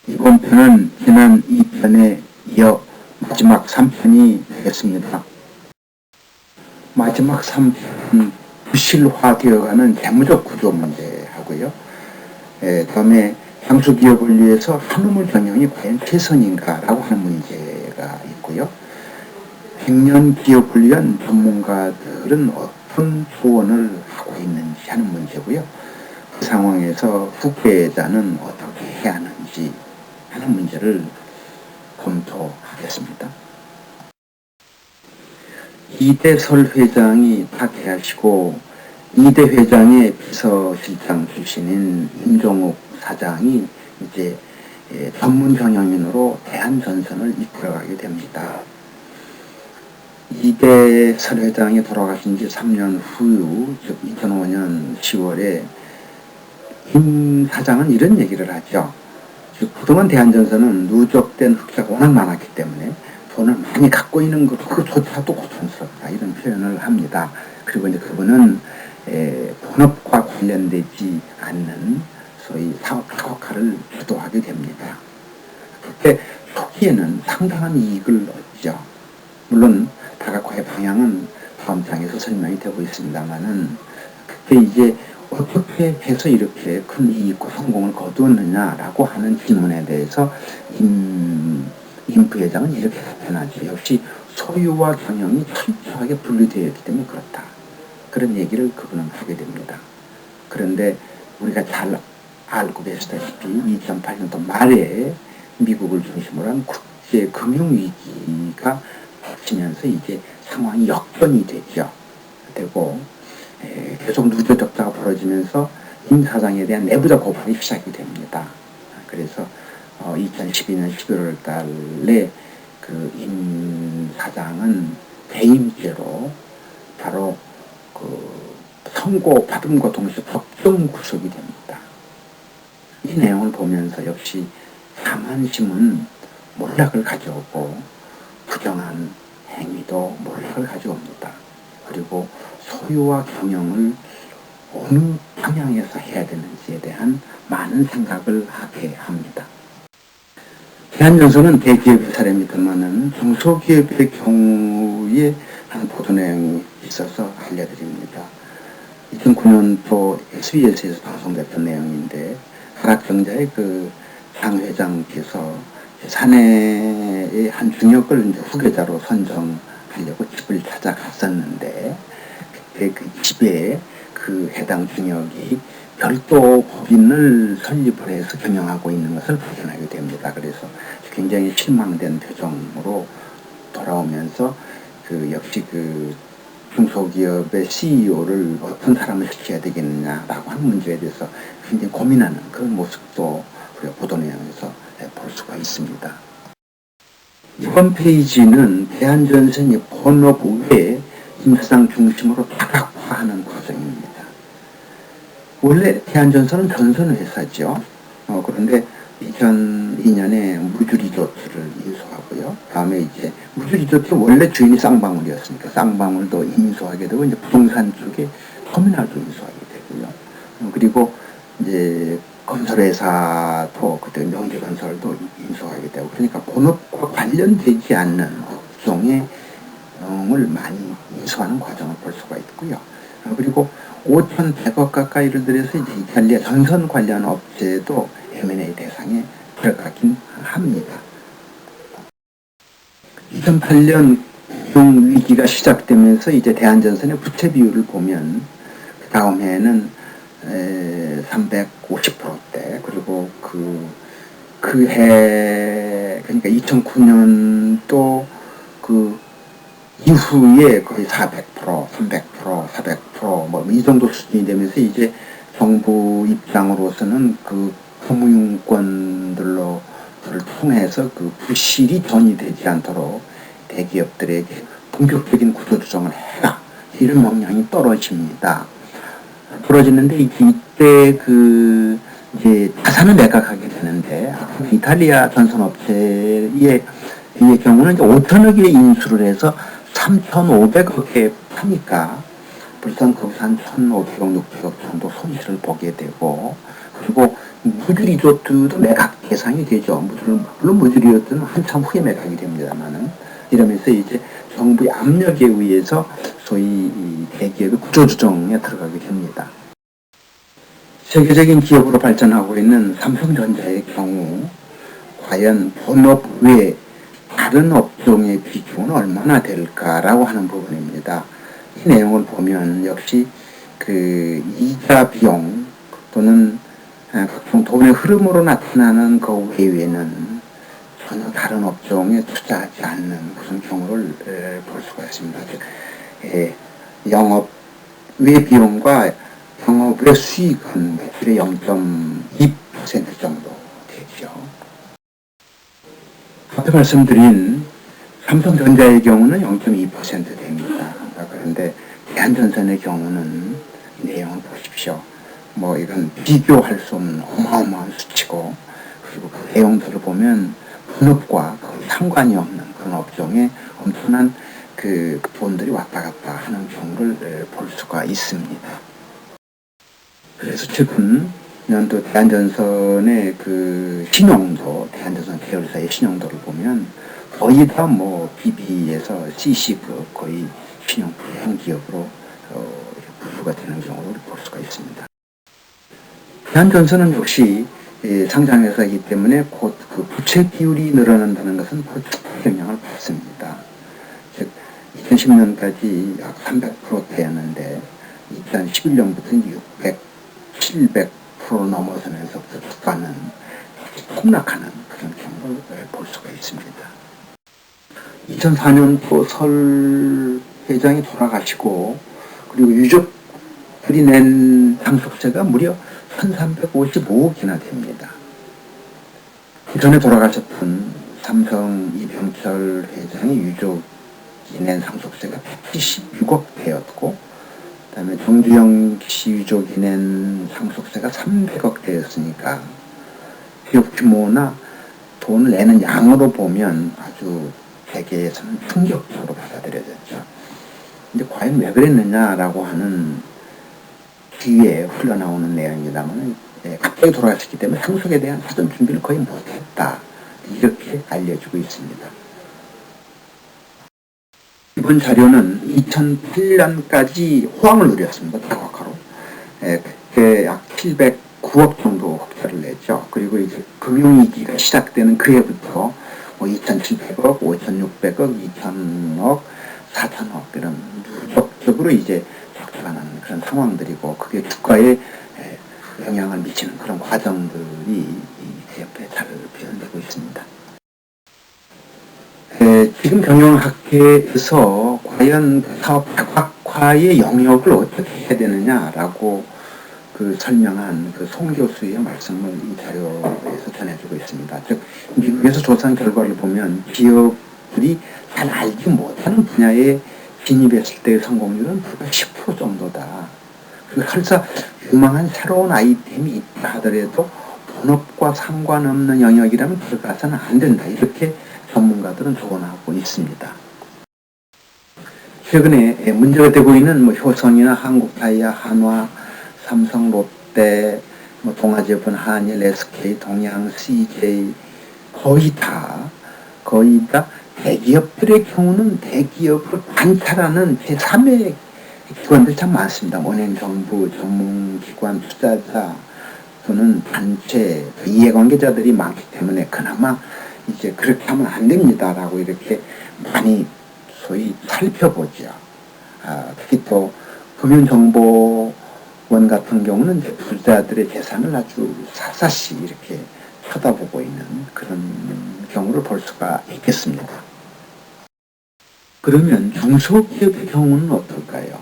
이번 편은 지난 2편에 이어 마지막 3편이 되겠습니다. 마지막 3편은 부실화되어가는 재무적 구조 문제하고요. 다음에 향수기업을 위해서 한우물 경영이 과연 최선인가라고 하는 문제가 있고요. 백년 기업을 위한 전문가들은 어떤 조언을 하고 있는지 하는 문제고요. 그 상황에서 후계자는 어떻게 해야 하는지 하는 문제를 검토하겠습니다. 이대설 회장이 타계하시고 이대 회장의 비서실장 출신인 임종욱 사장이 이제 전문 경영인으로 대한전선을 이끌어가게 됩니다. 이대설 회장이 돌아가신 지 3년 후, 즉 2005년 10월에 임 사장은 이런 얘기를 하죠. 즉 그동안 대한전선은 누적된 흑자가 워낙 많았기 때문에 돈을 많이 갖고 있는 것조차도 고통스럽다, 이런 표현을 합니다. 그리고 이제 그분은 본업과 관련되지 않는 소위 사업화를 주도하게 됩니다. 그때 초기에는 상당한 이익을 얻죠. 물론 다각화의 방향은 다음 장에서 설명이 되고 있습니다만은, 그때 이제 어떻게 해서 이렇게 큰 이익과 성공을 거두었느냐라고 하는 질문에 대해서 임 부회장은 이렇게 답변하죠. 역시 소유와 경영이 철저하게 분리되어 있기 때문에 그렇다, 그런 얘기를 그분은 하게 됩니다. 그런데 우리가 잘 알고 계시다시피 2008년도 말에 미국을 중심으로 한 국제 금융위기가 닥치면서 이제 상황이 역전이 되고 계속 누적 적자가 벌어지면서 임 사장에 대한 내부적 고발이 시작이 됩니다. 그래서 2012년 11월 달에 그 임 사장은 배임죄로 바로 그 선고받음과 동시에 법정 구속이 됩니다. 이 내용을 보면서 역시 사만심은 몰락을 가져오고 부정한 행위도 몰락을 가져옵니다. 그리고 소유와 경영을 어느 방향에서 해야 되는지에 대한 많은 생각을 하게 합니다. 대한전선은 대기업의 사례입니다만은 중소기업의 경우에 한 보도 내용이 있어서 알려드립니다. 2009년도 SBS에서 방송됐던 내용인데, 한학경제의 그 장 회장께서 사내의 한 중역을 이제 후계자로 선정하려고 집을 찾아갔었는데, 그때 그 집에 그 해당 중역이 별도 법인을 설립을 해서 경영하고 있는 것을 발견하게 됩니다. 그래서 굉장히 실망된 표정으로 돌아오면서 그 역시 그 중소기업의 CEO를 어떤 사람을 시켜야 되겠느냐라고 하는 문제에 대해서 굉장히 고민하는 그런 모습도 우리가 보도 내용에서 볼 수가 있습니다. 이번 페이지는 대한전선이 본업 외에 임 사장 중심으로 다각화하는 과정입니다. 원래 대한전선은 전선회사죠. 그런데 2002년에 무주리조트를 인수하고요. 다음에 이제 무주리조트 원래 주인이 쌍방울이었으니까 쌍방울도 인수하게 되고, 이제 부동산 쪽에 터미널도 인수하게 되고요. 그리고 이제 건설회사도 그때 명재건설도 인수하게 되고, 그러니까 본업과 관련되지 않는 업종의 을 많이 인수하는 과정을 볼 수가 있고요. 그리고 5,100억 가까이를 들여서 이제 이탈리아 전선 관련 업체도 M&A 대상에 들어가긴 합니다. 2008년 금융위기가 시작되면서 이제 대한전선의 부채 비율을 보면 그 다음 해에는 350%대, 그리고 그 해, 그러니까 2009년도 그 이후에 거의 400%, 300%, 400%, 뭐 이 정도 수준이 되면서 이제 정부 입장으로서는 그 금융권들로 통해서 그 부실이 전이되지 않도록 대기업들에게 본격적인 구조조정을 해라, 이런 영향이 떨어집니다. 떨어지는데 이때 그 이제 자산을 매각하게 되는데, 이탈리아 전선업체의 경우는 이제 5천억에 인수를 해서 3,500억에 파니까 벌써 거기서 한 1,500억, 600억 정도 손실을 보게 되고, 그리고 무주 리조트도 매각 대상이 되죠. 물론 무주 리조트는 한참 후에 매각이 됩니다만은, 이러면서 이제 정부의 압력에 의해서 소위 이 대기업의 구조조정에 들어가게 됩니다. 세계적인 기업으로 발전하고 있는 삼성전자의 경우 과연 본업 외 다른 업종의 비중은 얼마나 될까라고 하는 부분입니다. 이 내용을 보면 역시 그 이자 비용 또는 각종 돈의 흐름으로 나타나는 그 외에는 전혀 다른 업종에 투자하지 않는 그런 경우를 볼 수가 있습니다. 즉, 영업 외 비용과 영업 외 수익은 매출의 0.2% 정도 되죠. 앞에 말씀드린 삼성전자의 경우는 0.2% 됩니다. 그런데 대한전선의 경우는 내용을 보십시오. 뭐 이건 비교할 수 없는 어마어마한 수치고, 그리고 그 내용들을 보면 본업과 거의 상관이 없는 그런 업종에 엄청난 그 돈들이 왔다 갔다 하는 경우를 볼 수가 있습니다. 그래서 최근 연도 대한전선의 그 신용도, 대한전선 계열사의 신용도를 보면 거의 다 뭐 BB에서 CC급 거의 신용 불량 기업으로 분류가 되는 경우를 볼 수가 있습니다. 대한전선은 역시 상장회사이기 때문에 곧 그 부채 비율이 늘어난다는 것은 바로 축적 영향을 받습니다. 즉 2010년까지 약 300%대였는데 2011년부터는 600, 700% 넘어서면서 주가는 폭락하는 그런 경우를 볼 수가 있습니다. 2004년도 설 회장이 돌아가시고, 그리고 유족들이 낸 상속세가 무려 1355억이나 됩니다. 그 전에 돌아가셨던 삼성 이병철 회장의 유족이 낸 상속세가 176억 대였고, 그 다음에 정주영 씨 유족이 낸 상속세가 300억 대였으니까 기업 규모나 돈을 내는 양으로 보면 아주 세계에서는 충격적으로 받아들여졌죠. 근데 과연 왜 그랬느냐라고 하는 뒤에 흘러나오는 내용입니다만, 갑자기 돌아가셨기 때문에 상속에 대한 사전 준비를 거의 못했다, 이렇게 알려지고 있습니다. 이번 자료는 2008년까지 호황을 누렸습니다. 다과카로. 그때 약 709억 정도 흑자를 냈죠. 그리고 이제 금융위기가 시작되는 그해부터 뭐 2,700억, 5,600억, 2,000억, 4,000억 이런 누적적으로 이제 적자가 나는 그런 상황들이고, 그게 주가에 영향을 미치는 그런 과정들이 이 옆에 잘 표현되고 있습니다. 지금 경영학회에서 과연 사업 다각화의 영역을 어떻게 해야 되느냐라고 그 설명한 그 송 교수의 말씀을 이 자료에서 전해주고 있습니다. 즉, 미국에서 조사한 결과를 보면 기업들이 잘 알지 못하는 분야에 진입했을 때의 성공률은 불과 10% 정도다. 그리고 설사 유망한 새로운 아이템이 있다 하더라도 본업과 상관없는 영역이라면 들어가서는 안 된다, 이렇게 전문가들은 조언하고 있습니다. 최근에 문제가 되고 있는 뭐 효성이나 한국타이어, 한화, 삼성, 롯데, 뭐 동아제분, 한일, SK, 동양, CJ 거의 다 대기업들의 경우는 대기업을 관찰하는 제3의 기관들 참 많습니다. 은행, 정부, 전문기관, 투자자 또는 단체, 이해관계자들이 많기 때문에 그나마 이제 그렇게 하면 안 됩니다라고 이렇게 많이 소위 살펴보죠. 특히 또 금융정보원 같은 경우는 이제 부자들의 재산을 아주 샅샅이 이렇게 쳐다보고 있는 그런 경우를 볼 수가 있겠습니다. 그러면 중소기업의 경우는 어떨까요?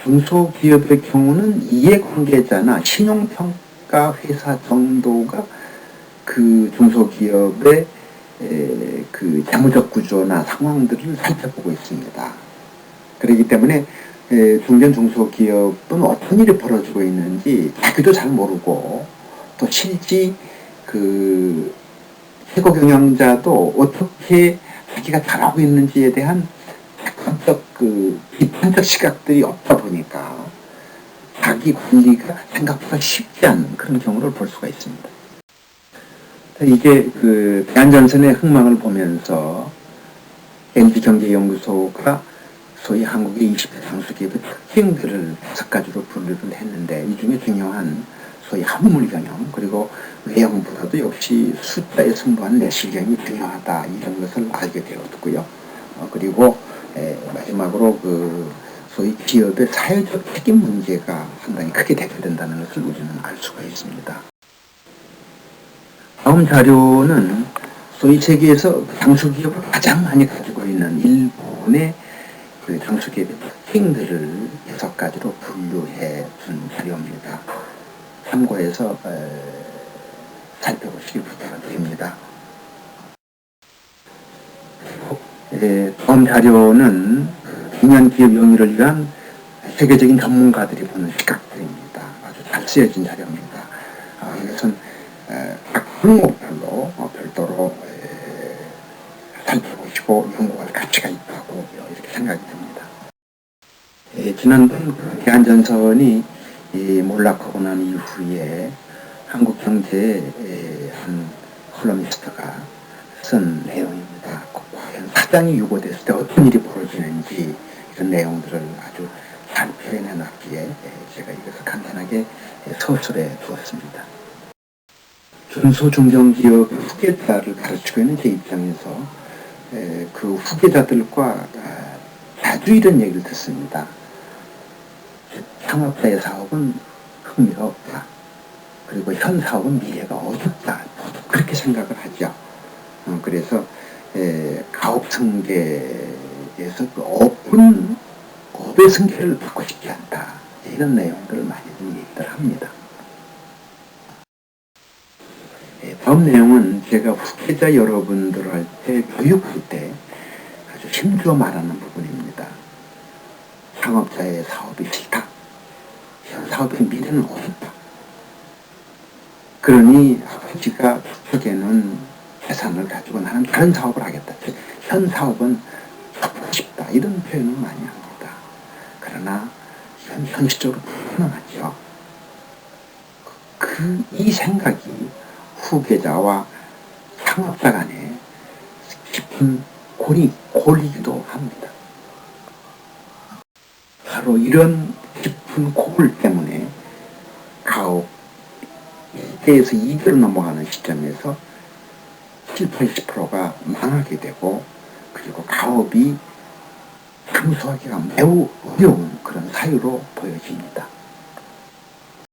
중소기업의 경우는 이해관계자나 신용평가 회사 정도가 그 중소기업의 그 재무적 구조나 상황들을 살펴보고 있습니다. 그렇기 때문에 중견중소기업은 어떤 일이 벌어지고 있는지 자기도 잘 모르고, 또 실제 그 최고 경영자도 어떻게 자기가 잘하고 있는지에 대한 객관적 그 비판적 시각들이 없다 보니까 자기 자기 관리가 생각보다 쉽지 않은 그런 경우를 볼 수가 있습니다. 이게 그 대한전선의 흥망을 보면서 MB경제연구소가 소위 한국의 20대 장수기업의 특징들을 5가지로 분류를 했는데, 이 중에 중요한 소위 한물 경영, 그리고 외형보다도 역시 숫자에 승부한 내실경이 중요하다, 이런 것을 알게 되었고요. 그리고 마지막으로 그 소위 기업의 사회적 책임 문제가 상당히 크게 대표된다는 것을 우리는 알 수가 있습니다. 다음 자료는 소위 세계에서 장수기업을 가장 많이 가지고 있는 일본의 그 장수기업의 특징들을 6가지로 분류해 준 자료입니다. 참고해서 살펴보시길 부탁드립니다. 다음 자료는 중요한 기업 영위를 위한 세계적인 전문가들이 보는 시각들입니다. 아주 잘 쓰여진 자료입니다. 이것은 각 항목별로 별도로 살펴보시고 연구할 가치가 있다고 이렇게 생각이 듭니다. 지난번 대한전선이 몰락하고 난 이후에 한국 경제의 한 컬럼니스트가 쓴 내용입니다. 과연 사장이 유보됐을 때 어떤 일이 벌어지는지 이런 내용들을 아주 잘 표현해 놨기에 제가 이것을 간단하게 서술해 두었습니다. 중소중견기업 후계자를 가르치고 있는 제 입장에서 그 후계자들과 자주 이런 얘기를 듣습니다. 창업자의 사업은 흥미가 없다. 그리고 현 사업은 미래가 어둡다. 그렇게 생각을 하죠. 그래서 가업 승계에서 그 업의 승계를 받고 싶지 않다. 이런 내용들을 많이 얘기를 합니다. 다음 내용은 제가 후계자 여러분들한테 교육할 때 아주 힘주어 말하는 부분입니다. 창업자의 사업이 싫다. 현 사업의 미래는 어둡다. 그러니 아버지가 축적에는 재산을 가지고 나는 다른 사업을 하겠다. 현 사업은 접고 싶다. 이런 표현을 많이 합니다. 그러나 현실적으로 불가능하죠. 이 생각이 후계자와 창업자 간에 깊은 골이기도 합니다. 바로 이런 깊은 골 때문에 가업에서 이대로 넘어가는 시점에서 70~80%가 망하게 되고, 그리고 가업이 장수하기가 매우 어려운 그런 사유로 보여집니다.